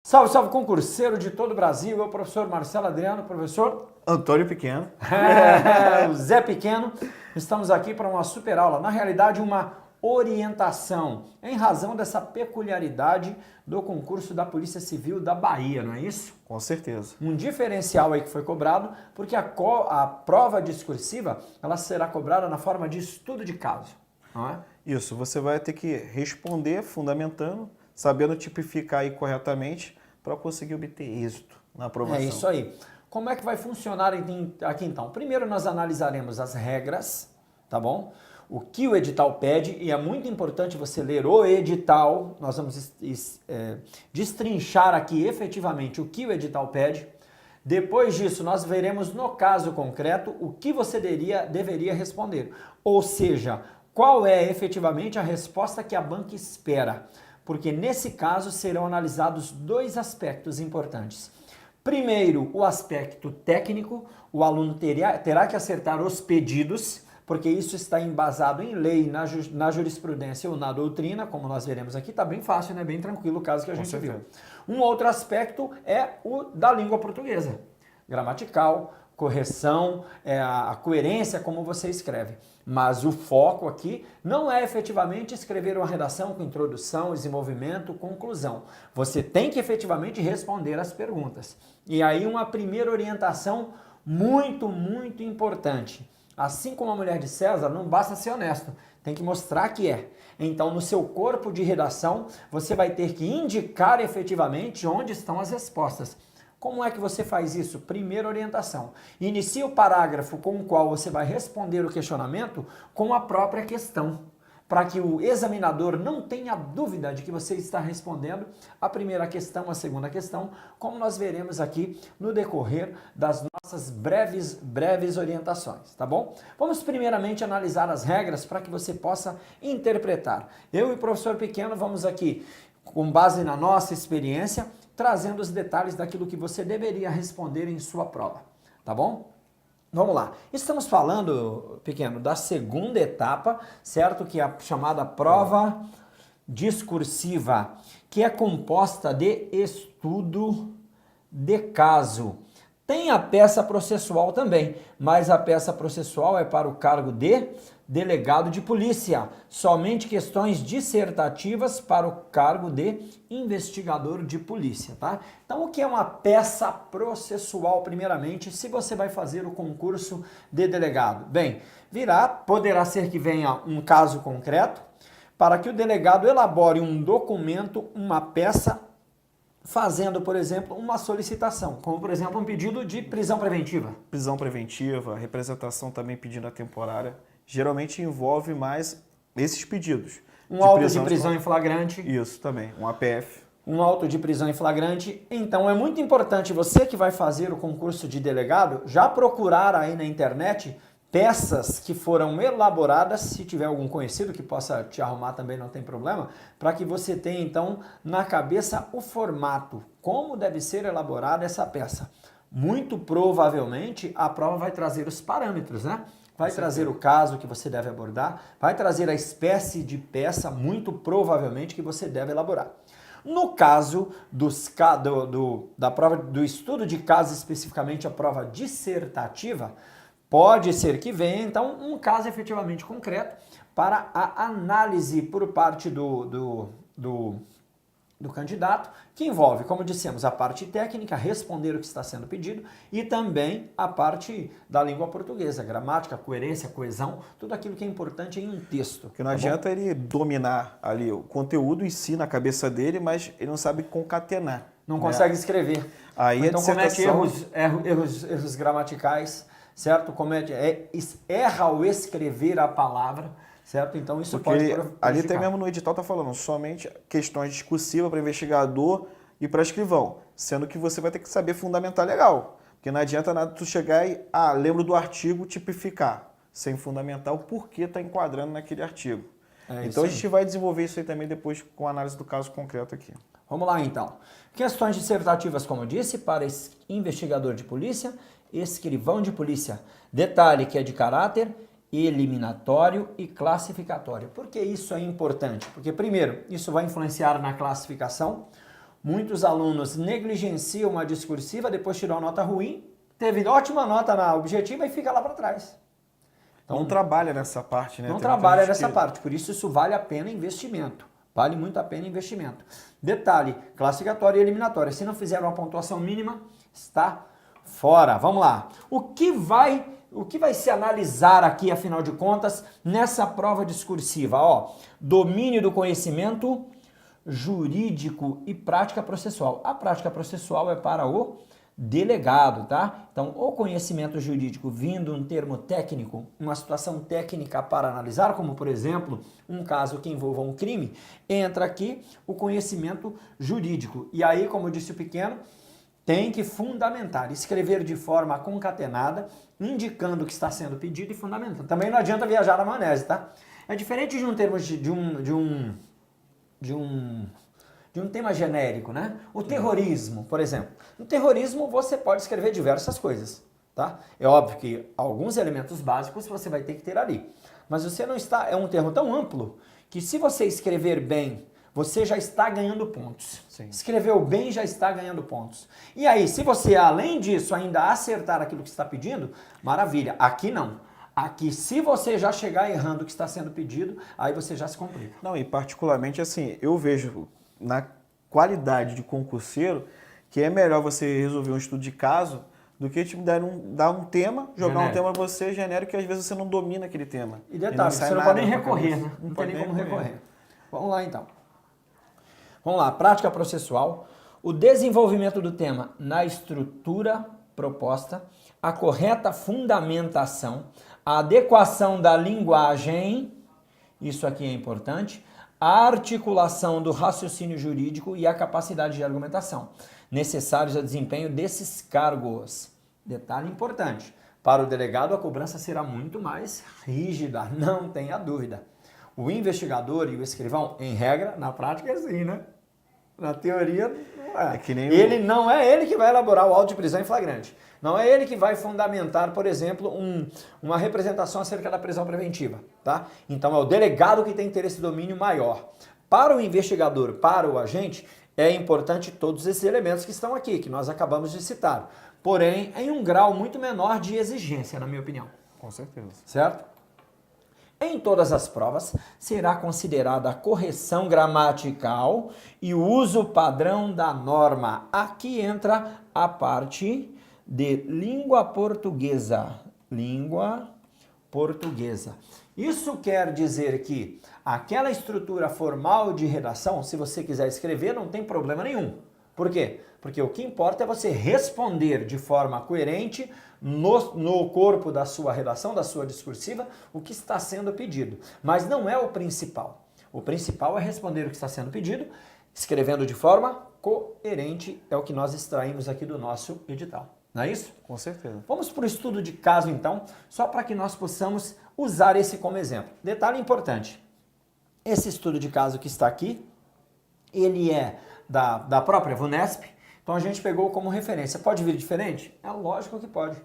Salve, salve, concurseiro de todo o Brasil, eu, professor Marcelo Adriano, professor Antônio Pequeno. o Zé Pequeno. Estamos aqui para uma super aula, na realidade uma orientação, em razão dessa peculiaridade do concurso da Polícia Civil da Bahia, não é isso? Com certeza. Um diferencial aí que foi cobrado, porque a prova discursiva, ela será cobrada na forma de estudo de caso, não é? Isso, você vai ter que responder fundamentando, sabendo tipificar aí corretamente para conseguir obter êxito na aprovação. É isso aí. Como é que vai funcionar aqui então? Primeiro nós analisaremos as regras, tá bom? O que o edital pede, e é muito importante você ler o edital, nós vamos destrinchar aqui efetivamente o que o edital pede. Depois disso, nós veremos no caso concreto o que você deveria responder, ou seja, qual é efetivamente a resposta que a banca espera, porque nesse caso serão analisados dois aspectos importantes. Primeiro, o aspecto técnico, o aluno terá que acertar os pedidos, porque isso está embasado em lei, na jurisprudência ou na doutrina, como nós veremos aqui, está bem fácil, né? Bem tranquilo o caso que a gente viu. Um outro aspecto é o da língua portuguesa, gramatical, correção, a coerência como você escreve. Mas o foco aqui não é efetivamente escrever uma redação com introdução, desenvolvimento, conclusão. Você tem que efetivamente responder as perguntas. E aí uma primeira orientação muito importante. Assim como a mulher de César, não basta ser honesto, tem que mostrar que é. Então, no seu corpo de redação, você vai ter que indicar efetivamente onde estão as respostas. Como é que você faz isso? Primeira orientação. Inicie o parágrafo com o qual você vai responder o questionamento com a própria questão, para que o examinador não tenha dúvida de que você está respondendo a primeira questão, a segunda questão, como nós veremos aqui no decorrer das nossas breves orientações, tá bom? Vamos primeiramente analisar as regras para que você possa interpretar. Eu e o professor Pequeno vamos aqui, com base na nossa experiência, trazendo os detalhes daquilo que você deveria responder em sua prova, tá bom? Vamos lá. Estamos falando, Pequeno, da segunda etapa, certo? Que é a chamada prova discursiva, que é composta de estudo de caso. Tem a peça processual também, mas a peça processual é para o cargo de delegado de polícia. Somente questões dissertativas para o cargo de investigador de polícia, tá? Então, o que é uma peça processual, primeiramente, se você vai fazer o concurso de delegado? Bem, poderá ser que venha um caso concreto, para que o delegado elabore um documento, uma peça, fazendo, por exemplo, uma solicitação, como, por exemplo, um pedido de prisão preventiva. Prisão preventiva, representação também pedindo a temporária, geralmente envolve mais esses pedidos. Um auto de prisão em flagrante. Isso também, um APF. Um auto de prisão em flagrante. Então, é muito importante você que vai fazer o concurso de delegado já procurar aí na internet peças que foram elaboradas, se tiver algum conhecido que possa te arrumar também não tem problema, para que você tenha então na cabeça o formato, como deve ser elaborada essa peça. Muito provavelmente a prova vai trazer os parâmetros, né? Vai trazer o caso que você deve abordar, vai trazer a espécie de peça, muito provavelmente, que você deve elaborar. No caso da prova do estudo de caso, especificamente a prova dissertativa, pode ser que venha, então, um caso efetivamente concreto para a análise por parte do candidato, que envolve, como dissemos, a parte técnica, responder o que está sendo pedido, e também a parte da língua portuguesa, gramática, coerência, coesão, tudo aquilo que é importante em um texto. Porque não adianta ele dominar ali o conteúdo em si na cabeça dele, mas ele não sabe concatenar. Não consegue escrever. Aí então comete erros gramaticais, certo? Erra ao escrever a palavra, certo? Então isso pode prejudicar. Ali até mesmo no edital está falando somente questões discursivas para investigador e para escrivão, sendo que você vai ter que saber fundamentar legal, porque não adianta nada tu chegar e, lembro do artigo, tipificar, sem fundamentar o porquê está enquadrando naquele artigo. Então a gente vai desenvolver isso aí também depois com a análise do caso concreto aqui. Vamos lá então. Questões dissertativas, como eu disse, para investigador de polícia, escrivão de polícia. Detalhe que é de caráter eliminatório e classificatório. Por que isso é importante? Porque, primeiro, isso vai influenciar na classificação. Muitos alunos negligenciam a discursiva, depois tirou uma nota ruim, teve ótima nota na objetiva e fica lá para trás. Então, não trabalha nessa parte, né? Não trabalha nessa parte, por isso vale a pena investimento. Vale muito a pena investimento. Detalhe, classificatória e eliminatória. Se não fizer uma pontuação mínima, está fora. Vamos lá. O que vai se analisar aqui, afinal de contas, nessa prova discursiva? Ó, domínio do conhecimento jurídico e prática processual. A prática processual é para o delegado, tá? Então, o conhecimento jurídico vindo um termo técnico, uma situação técnica para analisar, como por exemplo, um caso que envolva um crime, entra aqui o conhecimento jurídico. E aí, como disse o pequeno, tem que fundamentar, escrever de forma concatenada, indicando o que está sendo pedido e fundamentando. Também não adianta viajar na maionese, tá? É diferente de um termo de um tema genérico, né? O terrorismo, por exemplo. No terrorismo você pode escrever diversas coisas, tá? É óbvio que alguns elementos básicos você vai ter que ter ali. Mas você não está, é um termo tão amplo que se você escrever bem, você já está ganhando pontos. Sim. Escreveu bem, já está ganhando pontos. E aí, se você, além disso, ainda acertar aquilo que está pedindo, maravilha. Aqui não. Aqui, se você já chegar errando o que está sendo pedido, aí você já se complica. Não, e particularmente assim, eu vejo na qualidade de concurseiro que é melhor você resolver um estudo de caso do que tipo, dar um tema, jogar Genérico. um tema pra você genérico que às vezes você não domina aquele tema. E detalhe, sai você não nada pode nem na tua recorrer, cabeça. né? Não tem nem como recorrer. Vamos lá então. Vamos lá, prática processual. O desenvolvimento do tema na estrutura proposta, a correta fundamentação, a adequação da linguagem, isso aqui é importante, a articulação do raciocínio jurídico e a capacidade de argumentação, necessários ao desempenho desses cargos. Detalhe importante, para o delegado a cobrança será muito mais rígida, não tenha dúvida. O investigador e o escrivão, em regra, na prática é assim, né? Na teoria, não é. É que nem Não é ele que vai elaborar o auto de prisão em flagrante. Não é ele que vai fundamentar, por exemplo, uma representação acerca da prisão preventiva, tá? Então é o delegado que tem que ter esse domínio maior. Para o investigador, para o agente, é importante todos esses elementos que estão aqui, que nós acabamos de citar. Porém, em um grau muito menor de exigência, na minha opinião. Com certeza. Certo? Em todas as provas, será considerada a correção gramatical e o uso padrão da norma. Aqui entra a parte de língua portuguesa. Língua portuguesa. Isso quer dizer que aquela estrutura formal de redação, se você quiser escrever, não tem problema nenhum. Por quê? Porque o que importa é você responder de forma coerente no corpo da sua redação, da sua discursiva, o que está sendo pedido. Mas não é o principal. O principal é responder o que está sendo pedido, escrevendo de forma coerente, é o que nós extraímos aqui do nosso edital. Não é isso? Com certeza. Vamos para o estudo de caso, então, só para que nós possamos usar esse como exemplo. Detalhe importante, esse estudo de caso que está aqui, ele é da própria VUNESP, então a gente pegou como referência. Pode vir diferente? É lógico que pode.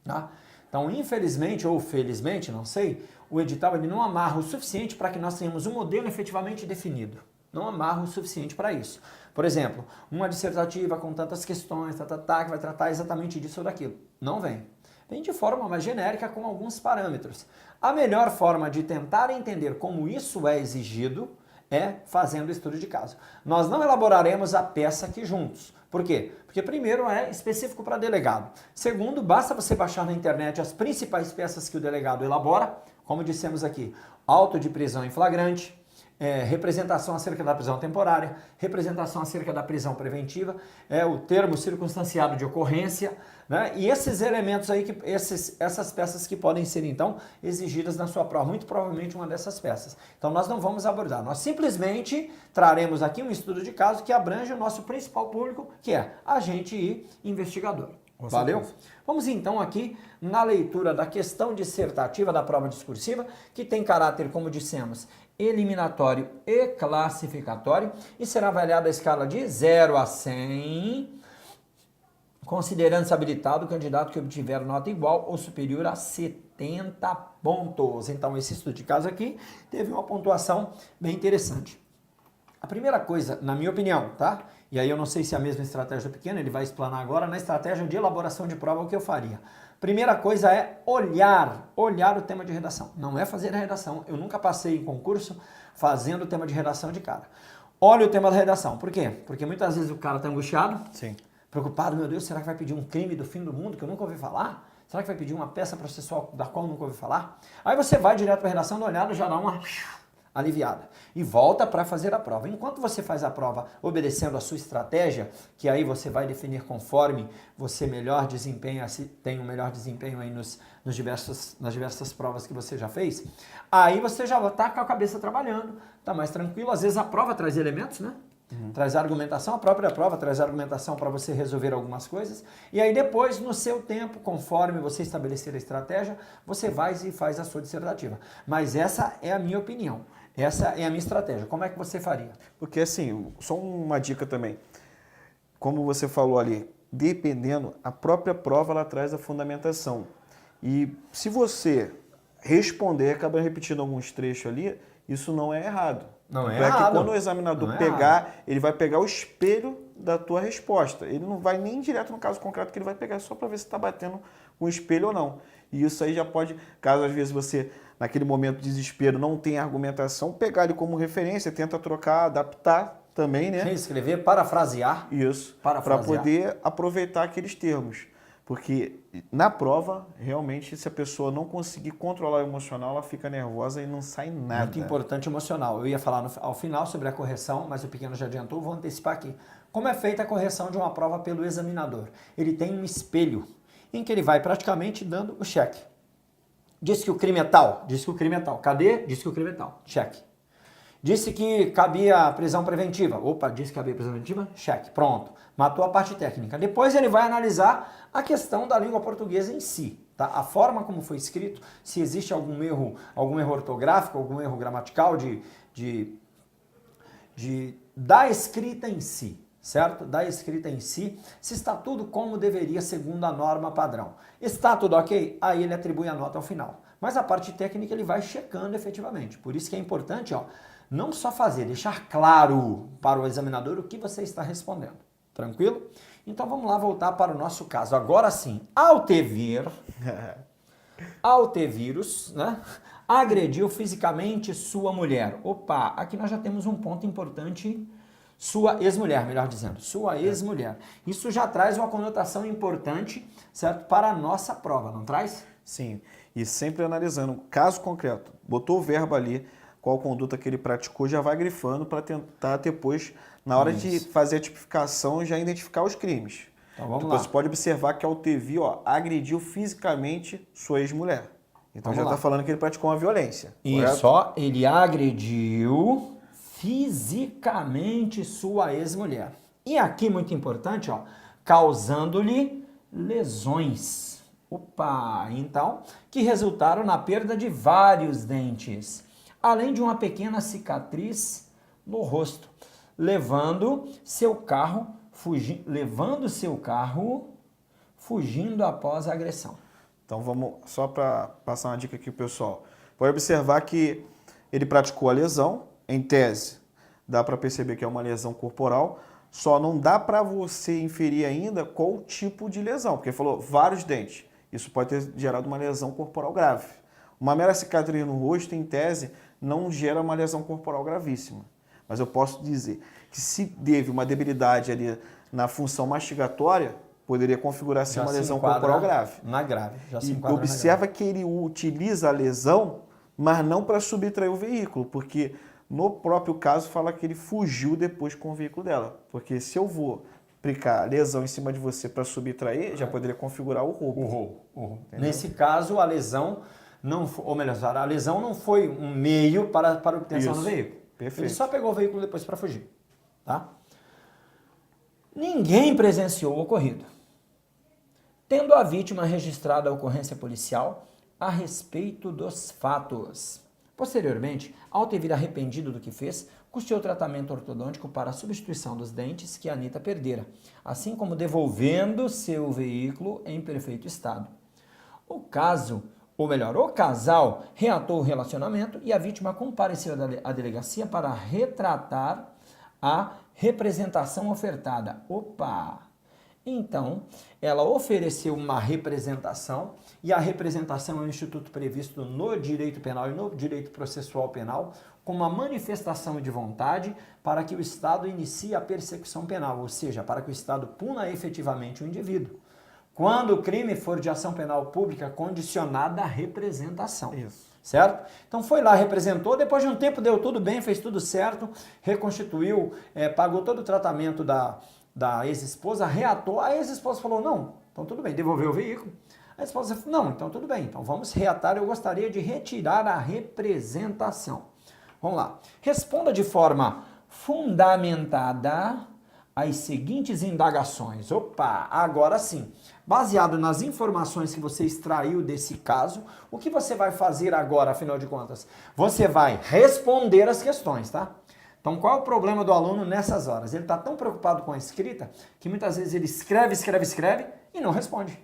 Tá? Então, infelizmente ou felizmente, não sei, o edital ele não amarra o suficiente para que nós tenhamos um modelo efetivamente definido. Não amarra o suficiente para isso. Por exemplo, uma dissertativa com tantas questões, que vai tratar exatamente disso ou daquilo. Não vem. Vem de forma mais genérica com alguns parâmetros. A melhor forma de tentar entender como isso é exigido é fazendo o estudo de caso. Nós não elaboraremos a peça aqui juntos. Por quê? Porque primeiro é específico para delegado. Segundo, basta você baixar na internet as principais peças que o delegado elabora, como dissemos aqui, auto de prisão em flagrante, representação acerca da prisão temporária, representação acerca da prisão preventiva, o termo circunstanciado de ocorrência, né? E esses elementos aí, essas peças que podem ser então exigidas na sua prova, muito provavelmente uma dessas peças. Então nós não vamos abordar, nós simplesmente traremos aqui um estudo de caso que abrange o nosso principal público, que é agente e investigador. Valeu? Vamos então aqui na leitura da questão dissertativa da prova discursiva, que tem caráter, como dissemos, eliminatório e classificatório, e será avaliada a escala de 0 a 100, considerando-se habilitado o candidato que obtiver nota igual ou superior a 70 pontos. Então, esse estudo de caso aqui teve uma pontuação bem interessante. A primeira coisa, na minha opinião, tá? E aí eu não sei se é a mesma estratégia do pequeno, ele vai explanar agora. Na estratégia de elaboração de prova, o que eu faria? Primeira coisa é olhar o tema de redação. Não é fazer a redação. Eu nunca passei em concurso fazendo o tema de redação de cara. Olha o tema da redação. Por quê? Porque muitas vezes o cara está angustiado, Sim. preocupado, meu Deus, será que vai pedir um crime do fim do mundo que eu nunca ouvi falar? Será que vai pedir uma peça processual da qual eu nunca ouvi falar? Aí você vai direto para a redação, dá uma olhada, já dá uma aliviada. E volta para fazer a prova. Enquanto você faz a prova obedecendo a sua estratégia, que aí você vai definir conforme você melhor desempenha, se tem um melhor desempenho aí nas diversas provas que você já fez, aí você já está com a cabeça trabalhando, está mais tranquilo. Às vezes a prova traz elementos, né? Traz argumentação, a própria prova traz argumentação para você resolver algumas coisas. E aí depois, no seu tempo, conforme você estabelecer a estratégia, você vai e faz a sua dissertativa. Mas essa é a minha opinião. Essa é a minha estratégia. Como é que você faria? Porque assim, só uma dica também. Como você falou ali, dependendo, a própria prova ela traz a fundamentação. E se você responder, acaba repetindo alguns trechos ali, isso não é errado. Não é errado. errado. Quando o examinador pegar, ele vai pegar o espelho da tua resposta. Ele não vai nem direto no caso concreto que ele vai pegar, só para ver se está batendo com o espelho ou não. E isso aí já pode, caso às vezes você, naquele momento de desespero, não tenha argumentação, pegar ele como referência, tenta trocar, adaptar também, né? Reescrever, parafrasear. Isso, para poder aproveitar aqueles termos. Porque na prova, realmente, se a pessoa não conseguir controlar o emocional, ela fica nervosa e não sai nada. Muito importante emocional. Eu ia falar ao final sobre a correção, mas o pequeno já adiantou, vou antecipar aqui. Como é feita a correção de uma prova pelo examinador? Ele tem um espelho em que ele vai praticamente dando o cheque. Disse que o crime é tal? Disse que o crime é tal. Cadê? Disse que o crime é tal. Cheque. Disse que cabia prisão preventiva. Opa, disse que cabia prisão preventiva? Cheque. Pronto. Matou a parte técnica. Depois ele vai analisar a questão da língua portuguesa em si. Tá? A forma como foi escrito, se existe algum erro ortográfico, algum erro gramatical da escrita em si. Certo? Da escrita em si, se está tudo como deveria segundo a norma padrão. Está tudo ok? Aí ele atribui a nota ao final. Mas a parte técnica ele vai checando efetivamente. Por isso que é importante, ó, não só fazer, deixar claro para o examinador o que você está respondendo. Tranquilo? Então vamos lá voltar para o nosso caso. Agora sim, Altevírus, né, agrediu fisicamente sua mulher. Opa, aqui nós já temos um ponto importante. Sua ex-mulher, melhor dizendo, sua ex-mulher. Isso já traz uma conotação importante, certo? Para a nossa prova, não traz? Sim, e sempre analisando, caso concreto, botou o verbo ali, qual conduta que ele praticou, já vai grifando para tentar depois, na hora de fazer a tipificação, já identificar os crimes. Então vamos lá. Você pode observar que Altevir, agrediu fisicamente sua ex-mulher. Então já está falando que ele praticou uma violência. Isso, ó, ele agrediu fisicamente sua ex-mulher. E aqui, muito importante, ó, causando-lhe lesões. Opa! Então, que resultaram na perda de vários dentes, além de uma pequena cicatriz no rosto, levando seu carro fugindo após a agressão. Então vamos, só para passar uma dica aqui, pessoal. Pode observar que ele praticou a lesão. Em tese, dá para perceber que é uma lesão corporal, só não dá para você inferir ainda qual tipo de lesão, porque falou vários dentes. Isso pode ter gerado uma lesão corporal grave. Uma mera cicatriz no rosto, em tese, não gera uma lesão corporal gravíssima. Mas eu posso dizer que se teve uma debilidade ali na função mastigatória, poderia configurar ser uma lesão corporal grave. Na grave, já se E enquadra observa que ele utiliza a lesão, mas não para subtrair o veículo, porque no próprio caso fala que ele fugiu depois com o veículo dela. Porque se eu vou aplicar lesão em cima de você para subtrair, já poderia configurar o roubo. O roubo. Nesse caso, a lesão não, ou melhor, a lesão não foi um meio para obtenção do veículo. Perfeito. Ele só pegou o veículo depois para fugir. Tá? Ninguém presenciou o ocorrido. Tendo a vítima registrado a ocorrência policial a respeito dos fatos. Posteriormente, Altevir, arrependido do que fez, custeou tratamento ortodôntico para a substituição dos dentes que a Anitta perdera, assim como devolvendo seu veículo em perfeito estado. O casal reatou o relacionamento e a vítima compareceu à delegacia para retratar a representação ofertada. Opa! Então, ela ofereceu uma representação, e a representação é um instituto previsto no direito penal e no direito processual penal, como uma manifestação de vontade para que o Estado inicie a persecução penal, ou seja, para que o Estado puna efetivamente o indivíduo. Quando o crime for de ação penal pública condicionada à representação. Isso. Certo? Então foi lá, representou, depois de um tempo deu tudo bem, fez tudo certo, reconstituiu, pagou todo o tratamento da ex-esposa, reatou, a ex-esposa falou, não, então tudo bem, devolveu o veículo. A esposa falou, não, então tudo bem, então vamos reatar, eu gostaria de retirar a representação. Vamos lá. Responda de forma fundamentada as seguintes indagações. Opa, agora sim. Baseado nas informações que você extraiu desse caso, o que você vai fazer agora, afinal de contas? Você vai responder as questões, tá? Então, qual é o problema do aluno nessas horas? Ele está tão preocupado com a escrita que muitas vezes ele escreve e não responde.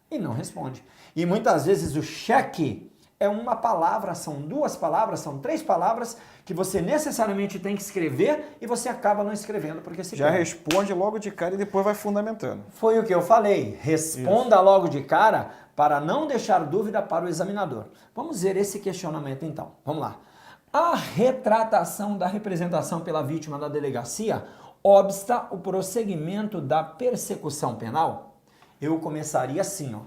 E não responde. E muitas vezes o cheque é uma palavra, são duas palavras, são três palavras que você necessariamente tem que escrever e você acaba não escrevendo porque se Já perde. responde logo de cara e depois vai fundamentando. Foi o que eu falei. Responda logo de cara para não deixar dúvida para o examinador. Vamos ver esse questionamento então. Vamos lá. A retratação da representação pela vítima da delegacia obsta o prosseguimento da persecução penal? Eu começaria assim, ó.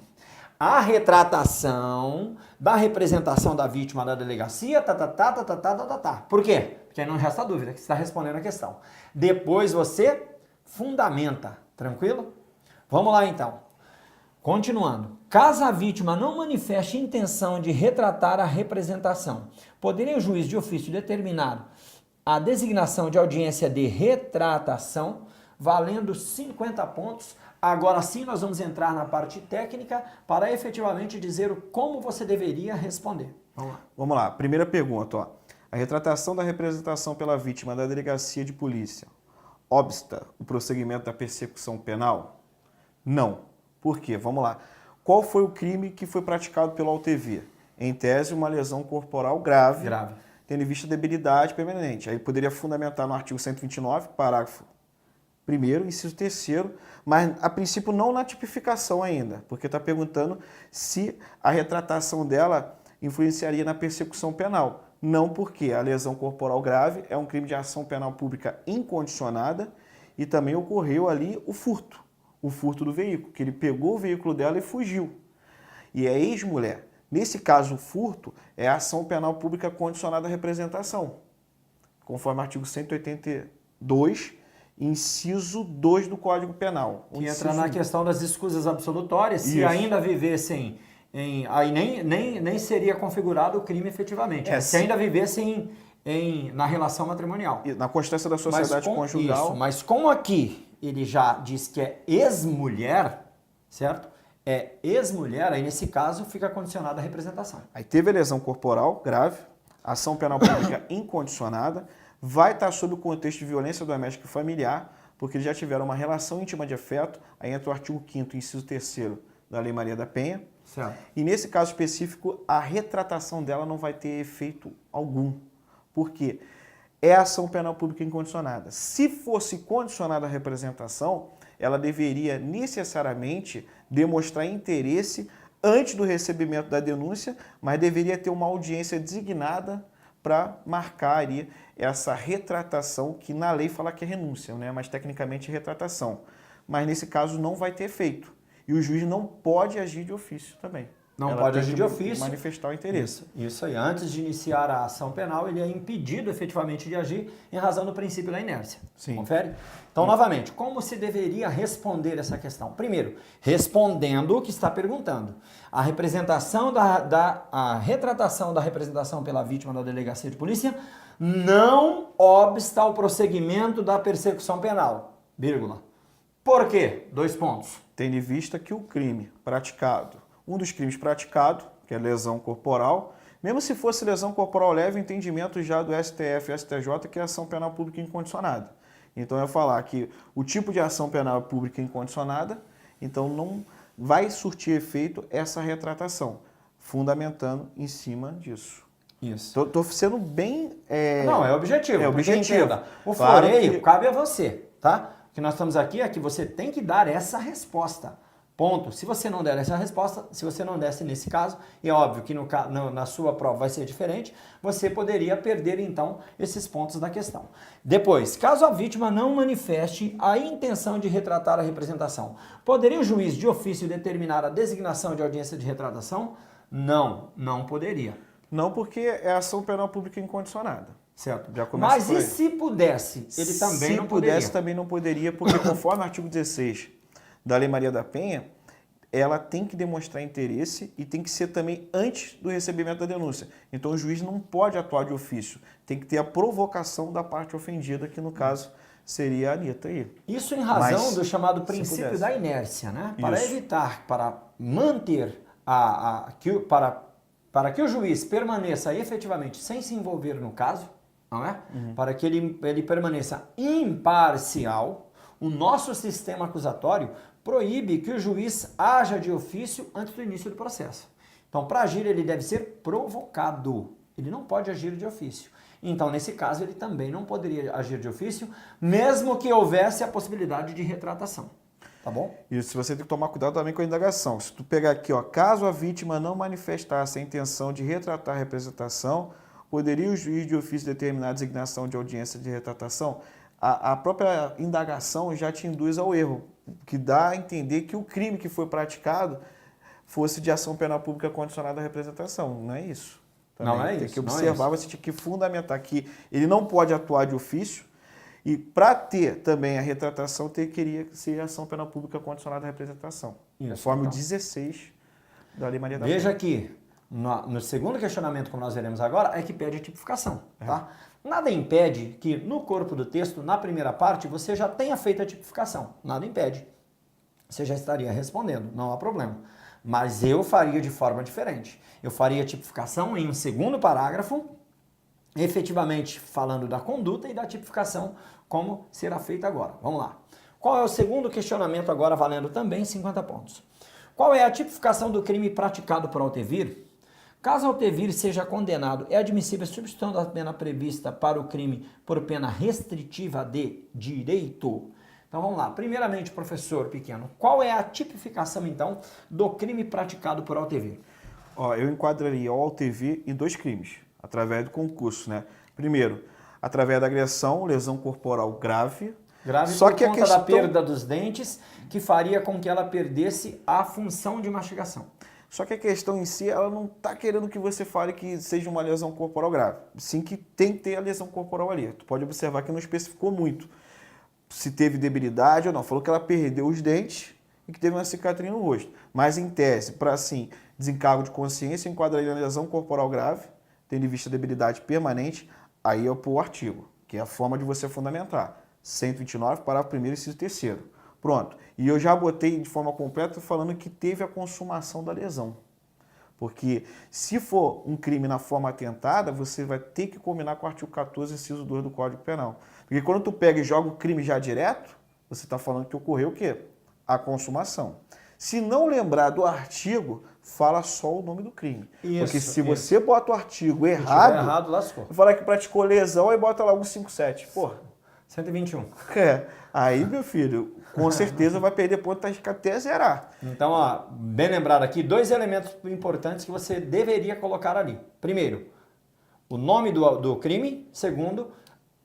A retratação da representação da vítima da delegacia, Por quê? Porque aí não resta dúvida que você está respondendo a questão. Depois você fundamenta, tranquilo? Vamos lá então. Continuando. Caso a vítima não manifeste intenção de retratar a representação, poderia o juiz de ofício determinar a designação de audiência de retratação, valendo 50 pontos. Agora sim nós vamos entrar na parte técnica para efetivamente dizer como você deveria responder. Vamos lá. Vamos lá. Primeira pergunta, ó. A retratação da representação pela vítima da delegacia de polícia obsta o prosseguimento da persecução penal? Não. Por quê? Vamos lá. Qual foi o crime que foi praticado pelo AUTV? Em tese, uma lesão corporal grave. Tendo em vista debilidade permanente. Aí poderia fundamentar no artigo 129, parágrafo 1º, inciso 3º, mas a princípio não na tipificação ainda, porque está perguntando se a retratação dela influenciaria na persecução penal. Não, porque a lesão corporal grave é um crime de ação penal pública incondicionada e também ocorreu ali o furto do veículo, que ele pegou o veículo dela e fugiu. E é ex-mulher. Nesse caso, o furto é a ação penal pública condicionada à representação, conforme o artigo 182, inciso 2 do Código Penal. Que entra na questão das escusas absolutórias, se ainda vivessem aí nem seria configurado o crime efetivamente, se ainda vivessem na relação matrimonial. Na constância da sociedade conjugal. Isso, mas como aqui ele já diz que é ex-mulher, certo? É ex-mulher, aí nesse caso fica condicionada a representação. Aí teve a lesão corporal grave, ação penal pública incondicionada, vai estar sob o contexto de violência doméstica e familiar, porque eles já tiveram uma relação íntima de afeto, aí entra o artigo 5º, inciso 3º da Lei Maria da Penha. Certo. E nesse caso específico, a retratação dela não vai ter efeito algum. Por quê? É ação penal pública incondicionada. Se fosse condicionada a representação, ela deveria necessariamente demonstrar interesse antes do recebimento da denúncia, mas deveria ter uma audiência designada para marcar ali essa retratação, que na lei fala que é renúncia, né? Mas tecnicamente é retratação. Mas nesse caso não vai ter efeito. E o juiz não pode agir de ofício também. Não pode agir de ofício. Manifestar o interesse. Isso aí. Antes de iniciar a ação penal, ele é impedido efetivamente de agir em razão do princípio da inércia. Sim. Confere? Então, novamente, como se deveria responder essa questão? Primeiro, respondendo o que está perguntando. A representação a retratação da representação pela vítima da delegacia de polícia não obsta ao prosseguimento da persecução penal. Vírgula. Por quê? 2 pontos. Tendo em vista que o crime praticado, um dos crimes praticados, que é lesão corporal, mesmo se fosse lesão corporal leve, entendimento já do STF e STJ, que é ação penal pública incondicionada. Então, eu ia falar que o tipo de ação penal pública incondicionada, então não vai surtir efeito essa retratação, fundamentando em cima disso. Isso. Tô sendo bem... Não, é objetivo. É objetivo. Entenda, o Claro floreio que- cabe a você, tá? O que nós estamos aqui é que você tem que dar essa resposta. Ponto. Se você não der essa resposta, se você não desse nesse caso, e é óbvio que na sua prova vai ser diferente, você poderia perder então esses pontos da questão. Depois, caso a vítima não manifeste a intenção de retratar a representação, poderia o juiz de ofício determinar a designação de audiência de retratação? Não, não poderia. Não, porque é ação penal pública incondicionada. Certo. Já começa Mas por e aí. se pudesse? Ele também não Se poderia. pudesse, também não poderia, porque conforme o artigo 16 da Lei Maria da Penha, ela tem que demonstrar interesse e tem que ser também antes do recebimento da denúncia. Então o juiz não pode atuar de ofício, tem que ter a provocação da parte ofendida, que no caso seria a Anitta aí. Isso em razão Mas, do chamado se princípio pudesse. da inércia, né? Para Isso. evitar, para manter para que o juiz permaneça efetivamente sem se envolver no caso, não é? Para que ele permaneça imparcial, o nosso sistema acusatório proíbe que o juiz haja de ofício antes do início do processo. Então, para agir, ele deve ser provocado. Ele não pode agir de ofício. Então, nesse caso, ele também não poderia agir de ofício, mesmo que houvesse a possibilidade de retratação. Tá bom? Isso, você tem que tomar cuidado também com a indagação. Se tu pegar aqui, ó, caso a vítima não manifestasse a intenção de retratar a representação, poderia o juiz de ofício determinar a designação de audiência de retratação? A própria indagação já te induz ao erro, que dá a entender que o crime que foi praticado fosse de ação penal pública condicionada à representação. Não é isso. Também Não é tem isso, que não é observar, você tem que fundamentar que ele não pode atuar de ofício e para ter também a retratação, queria ser ação penal pública condicionada à representação. Isso, Conforme então. o 16 da Lei Maria da Veja Penha. aqui, no segundo questionamento, como nós veremos agora, é que pede a tipificação, tá? Nada impede que no corpo do texto, na primeira parte, você já tenha feito a tipificação. Nada impede. Você já estaria respondendo, não há problema. Mas eu faria de forma diferente. Eu faria a tipificação em um segundo parágrafo, efetivamente falando da conduta e da tipificação, como será feita agora. Vamos lá. Qual é o segundo questionamento agora, valendo também 50 pontos? Qual é a tipificação do crime praticado por Altevir? Caso Altevir seja condenado, é admissível a substituição da pena prevista para o crime por pena restritiva de direito? Então vamos lá. Primeiramente, professor Pequeno, qual é a tipificação então do crime praticado por Altevir? Ó, eu enquadraria o Altevir em dois crimes, através do concurso, né? Primeiro, através da agressão, lesão corporal grave. Grave Só por que a conta da questão... perda dos dentes, que faria com que ela perdesse a função de mastigação. Só que a questão em si, ela não está querendo que você fale que seja uma lesão corporal grave. Sim que tem que ter a lesão corporal ali. Tu pode observar que não especificou muito se teve debilidade ou não. Falou que ela perdeu os dentes e que teve uma cicatriz no rosto. Mas em tese, para assim, desencargo de consciência, enquadraria a lesão corporal grave, tendo em vista a debilidade permanente, aí é o artigo, que é a forma de você fundamentar. 129, parágrafo 1º, inciso 3º. Pronto. E eu já botei de forma completa falando que teve a consumação da lesão. Porque se for um crime na forma atentada, você vai ter que combinar com o artigo 14, inciso 2 do Código Penal. Porque quando tu pega e joga o crime já direto, você está falando que ocorreu o quê? A consumação. Se não lembrar do artigo, fala só o nome do crime. Isso, porque se isso. você bota o artigo Se errado, tiver errado, lascou. falar que praticou lesão, aí bota lá 157. Porra. 121. Aí, meu filho, com certeza vai perder ponto até zerar. Então, ó, bem lembrado aqui, dois elementos importantes que você deveria colocar ali. Primeiro, o nome do crime. Segundo,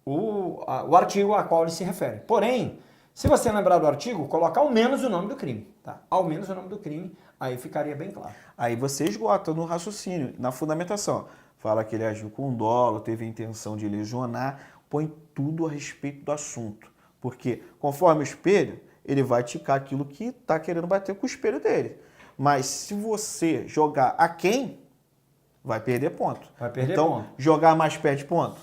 o artigo a qual ele se refere. Porém, se você lembrar do artigo, colocar ao menos o nome do crime. Tá? Ao menos o nome do crime, aí ficaria bem claro. Aí você esgota no raciocínio, na fundamentação. Fala que ele agiu com dolo, teve a intenção de lesionar, põe tudo a respeito do assunto. Porque conforme o espelho, ele vai ticar aquilo que está querendo bater com o espelho dele. Mas se você jogar a quem, vai perder ponto. Vai perder então, ponto. jogar mais perde ponto?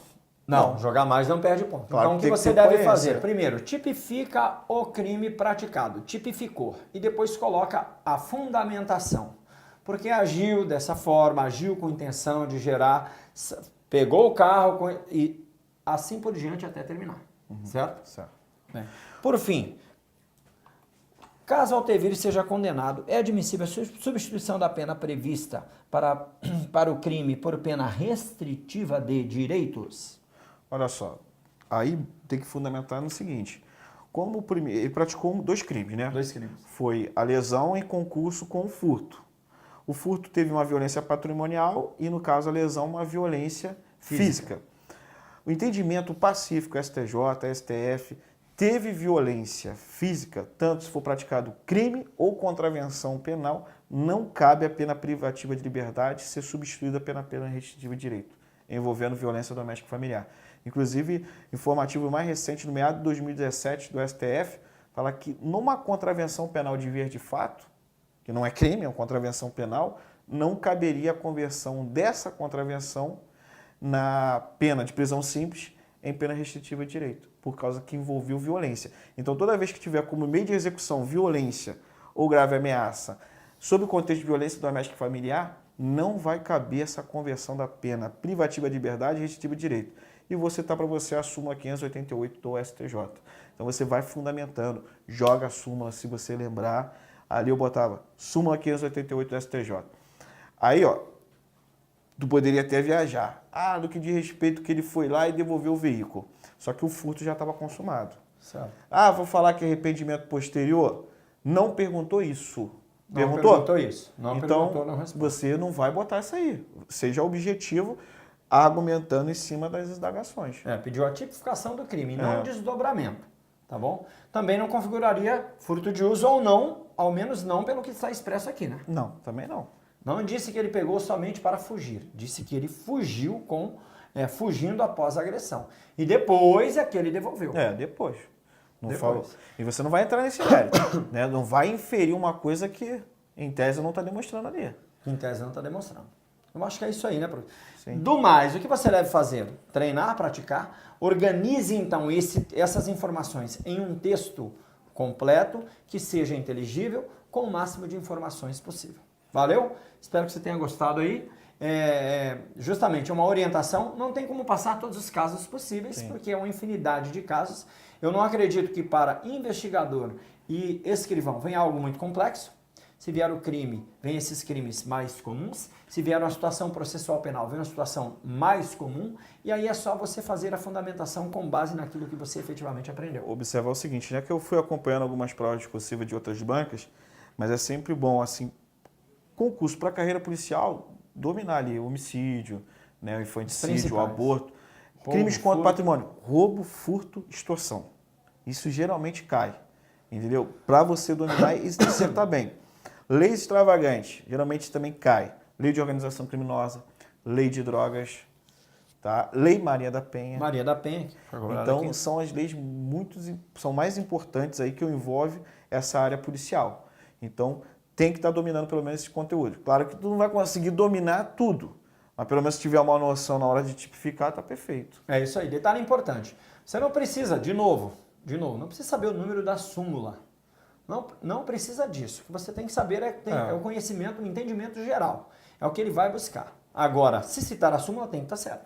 Não, jogar mais não perde ponto. Claro, então, o que tem que você ter deve coerência. fazer? Primeiro, tipifica o crime praticado. Tipificou. E depois coloca a fundamentação. Porque agiu dessa forma, agiu com intenção de gerar, pegou o carro e assim por diante até terminar. Certo? Certo. Bem, por fim, Caso Altevir seja condenado, é admissível a substituição da pena prevista para o crime por pena restritiva de direitos? Olha só, aí tem que fundamentar no seguinte, como ele praticou 2 crimes, né? 2 crimes. Foi a lesão em concurso com o furto. O furto teve uma violência patrimonial e, no caso, a lesão, uma violência física. O entendimento pacífico STJ, STF, teve violência física, tanto se for praticado crime ou contravenção penal, não cabe a pena privativa de liberdade ser substituída pela pena restritiva de direito, envolvendo violência doméstica e familiar. Inclusive, informativo mais recente, no meado de 2017, do STF, fala que numa contravenção penal de vias de fato, que não é crime, é uma contravenção penal, não caberia a conversão dessa contravenção na pena de prisão simples em pena restritiva de direito, por causa que envolveu violência. Então, toda vez que tiver como meio de execução violência ou grave ameaça, sob o contexto de violência doméstica e familiar, não vai caber essa conversão da pena privativa de liberdade e restritiva de direito. E vou citar para você a súmula 588 do STJ. Então, você vai fundamentando, joga a súmula, se você lembrar. Ali eu botava súmula 588 do STJ. Aí, ó, tu poderia até viajar. No que diz respeito que ele foi lá e devolveu o veículo. Só que o furto já estava consumado. Certo. Vou falar que arrependimento posterior. Não perguntou isso. Não perguntou isso. Não então, perguntou, não respondeu. você não vai botar isso aí. Seja objetivo, argumentando em cima das indagações. Pediu a tipificação do crime, não o desdobramento, tá bom? Também não configuraria furto de uso ou não, ao menos não pelo que está expresso aqui, né? Não, também não. Não disse que ele pegou somente para fugir, disse que ele fugiu fugindo após a agressão. E depois é que ele devolveu. Depois. Não Depois. falou. E você não vai entrar nesse mérito, né? Não vai inferir uma coisa que, em tese, não está demonstrando ali. Em tese não está demonstrando. Eu acho que é isso aí, né, professor? Sim. Do mais, o que você deve fazer? Treinar, praticar. Organize, então, essas informações em um texto completo, que seja inteligível, com o máximo de informações possível. Valeu? Espero que você tenha gostado aí. Justamente, uma orientação, não tem como passar todos os casos possíveis, Sim. porque é uma infinidade de casos. Eu não acredito que para investigador e escrivão venha algo muito complexo. Se vier o crime, vem esses crimes mais comuns. Se vier uma situação processual penal, vem uma situação mais comum. E aí é só você fazer a fundamentação com base naquilo que você efetivamente aprendeu. Observar o seguinte, né? Que eu fui acompanhando algumas provas discursivas de outras bancas, mas é sempre bom, assim, concurso para carreira policial, dominar ali o homicídio, né, o infanticídio, o aborto, crimes contra o patrimônio, roubo, furto, extorsão. Isso geralmente cai, entendeu? Para você dominar e acertar bem. Leis extravagantes, geralmente também cai. Lei de organização criminosa, lei de drogas, tá? Lei Maria da Penha. Maria da Penha. Então, são as leis são mais importantes aí que envolve essa área policial. Então, tem que estar dominando pelo menos esse conteúdo. Claro que tu não vai conseguir dominar tudo, mas pelo menos se tiver uma noção na hora de tipificar, tá perfeito. É isso aí. Detalhe importante. Você não precisa, de novo, não precisa saber o número da súmula. Não precisa disso. O que você tem que saber é o conhecimento, o entendimento geral. É o que ele vai buscar. Agora, se citar a súmula, tem que estar certo.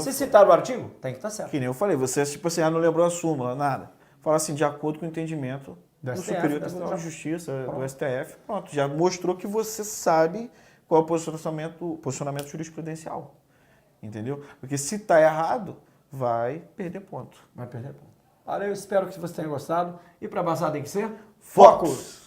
Se citar o artigo, tem que estar certo. Que nem eu falei, você tipo assim, não lembrou a súmula, nada. Fala assim, de acordo com o entendimento do Superior Tribunal de Justiça, do STF. Pronto, já mostrou que você sabe qual é o posicionamento jurisprudencial. Entendeu? Porque se está errado, vai perder ponto. Vai perder ponto. Olha, eu espero que você tenha gostado. E para basar tem que ser Focus!